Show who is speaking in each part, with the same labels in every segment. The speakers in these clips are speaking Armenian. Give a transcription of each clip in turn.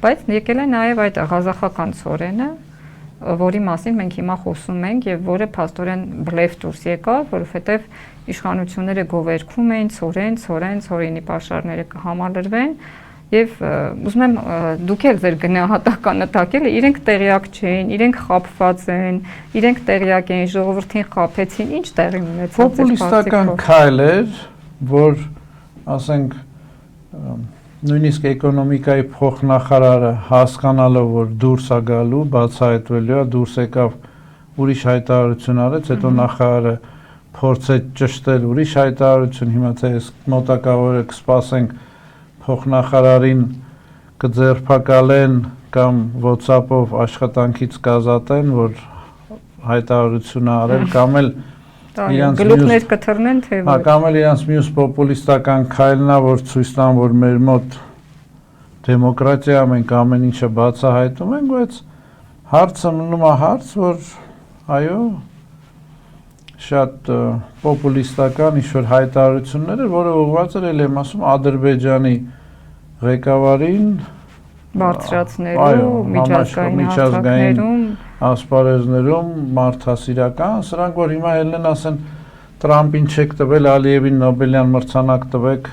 Speaker 1: բայց եկել է նաև այդ ղազախական ցորենը, որի մասին մենք հիմա խոսում ենք եւ որը փաստորեն բլեֆ դուրս եկավ, որովհետեւ իշխանությունները գովերգում էին ցորենի պաշարները կհամալրվեն եւ ուզում եմ դուք էլ ձեր գնահատականը տակել, իրենք տեղյակ չէին, իրենք խաբված են, իրենք տեղյակ էին, ժողովրդին խաբեցին, ինչ տեղի ունեցավ ձեր
Speaker 2: պոպուլիստական քայլ էր, որ ասենք նույնիսկ էկոնոմիկայի փոխնախարարը հասկանալով, որ դուրս է գալու, բացահայտվելու է, դուրս եկավ ուրիշ հայտարարություն արեց, հետո նախարարը փորձեց ճշտել ուրիշ հայտարարություն, հիմա թե մոտակա օրը կսպասենք փոխնախարարին կձերբակալեն կամ WhatsApp-ով աշխատանքից կազատեն, որ հայտարարություն արել, կամ էլ
Speaker 1: գլուխներ կթռնեն, թե
Speaker 2: ոչ։ Կամ էլ իրանց մյուս պոպուլիստական քայլն է, որ ցույց տան, որ մեր մոտ դեմոկրատիա, մենք ամեն ինչը բացահայտում ենք, բայց հարցը մնում է հարց, որ այո, շատ պոպուլիստական ինչ-որ հայտարարություններ էր, որը ուղղված էր, ել եմ ասում, Ադրբեջանի ղեկավարին
Speaker 1: բարձրացնելու, միջազգային
Speaker 2: ասպարեզներում մարդասիրական, սրանք որ հիմա ելն են ասեն Տրամպին չեք տվել, Ալիևին Նոբելյան մրցանակ տվեք,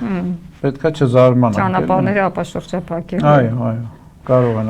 Speaker 2: պետքա չզարմանանք։
Speaker 1: Ճանապարհները ապաշրջափակել։
Speaker 2: Այո, կարող են